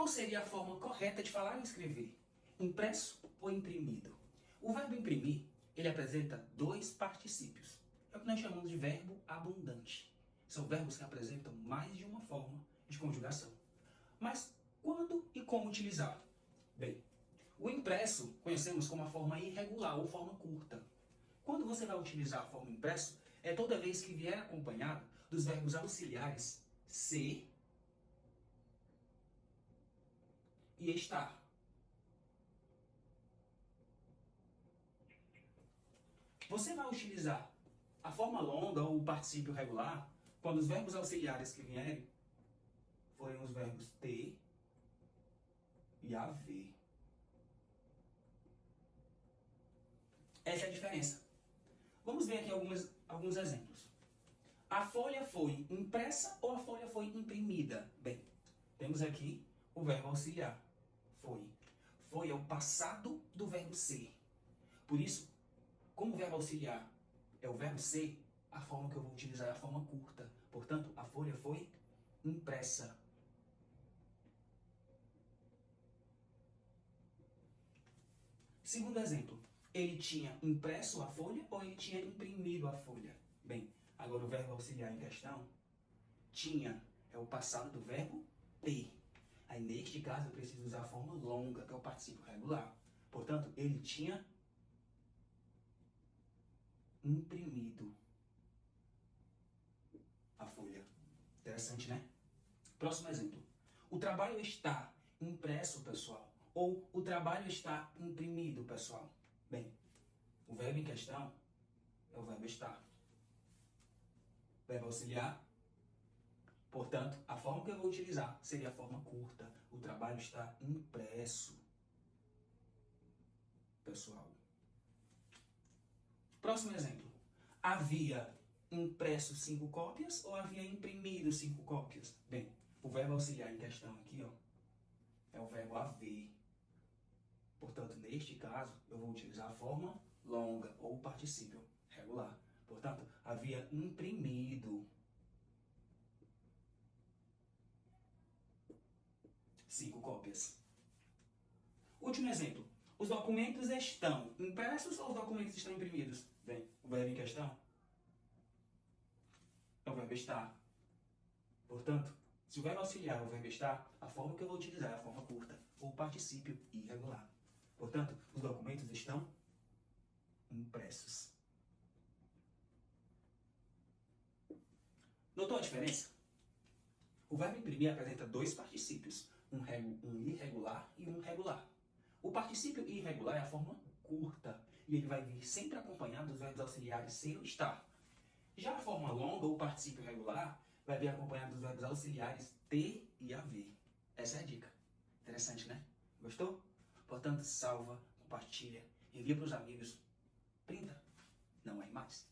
Qual seria a forma correta de falar e escrever? Impresso ou imprimido? O verbo imprimir, ele apresenta dois particípios. É o que nós chamamos de verbo abundante. São verbos que apresentam mais de uma forma de conjugação. Mas quando e como utilizar? Bem, o impresso conhecemos como a forma irregular ou forma curta. Quando você vai utilizar a forma impresso, é toda vez que vier acompanhado dos verbos auxiliares ser e estar. Você vai utilizar a forma longa ou o particípio regular quando os verbos auxiliares que vierem forem os verbos ter e haver. Essa é a diferença. Vamos ver aqui alguns exemplos. A folha foi impressa ou a folha foi imprimida? Bem, temos aqui o verbo auxiliar. Foi. Foi é o passado do verbo ser. Por isso, como o verbo auxiliar é o verbo ser, a forma que eu vou utilizar é a forma curta. Portanto, a folha foi impressa. Segundo exemplo, ele tinha impresso a folha ou ele tinha imprimido a folha? Bem, agora o verbo auxiliar em questão, tinha, é o passado do verbo ter. Aí, neste caso, eu preciso usar a forma longa, que é o particípio regular. Portanto, ele tinha imprimido a folha. Interessante, né? Próximo exemplo. O trabalho está impresso, pessoal. Ou o trabalho está imprimido, pessoal. Bem, o verbo em questão é o verbo estar. Verbo auxiliar. Portanto, a forma que eu vou utilizar seria a forma curta. O trabalho está impresso, pessoal. Próximo exemplo. Havia impresso 5 cópias ou havia imprimido 5 cópias? Bem, o verbo auxiliar em questão aqui, ó, é o verbo haver. Portanto, neste caso, eu vou utilizar a forma longa ou particípio regular. Portanto, havia imprimido 5 cópias. Último exemplo. Os documentos estão impressos ou os documentos estão imprimidos? Bem, o verbo em questão é o verbo estar. Portanto, se o verbo auxiliar é o verbo estar, a forma que eu vou utilizar é a forma curta, ou particípio irregular. Portanto, os documentos estão impressos. Notou a diferença? O verbo imprimir apresenta dois particípios, um irregular e um regular. O particípio irregular é a forma curta, e ele vai vir sempre acompanhado dos verbos auxiliares ser ou estar. Já a forma longa, ou particípio regular, vai vir acompanhado dos verbos auxiliares ter e haver. Essa é a dica. Interessante, né? Gostou? Portanto, salva, compartilha, envia para os amigos, printa, não é mais.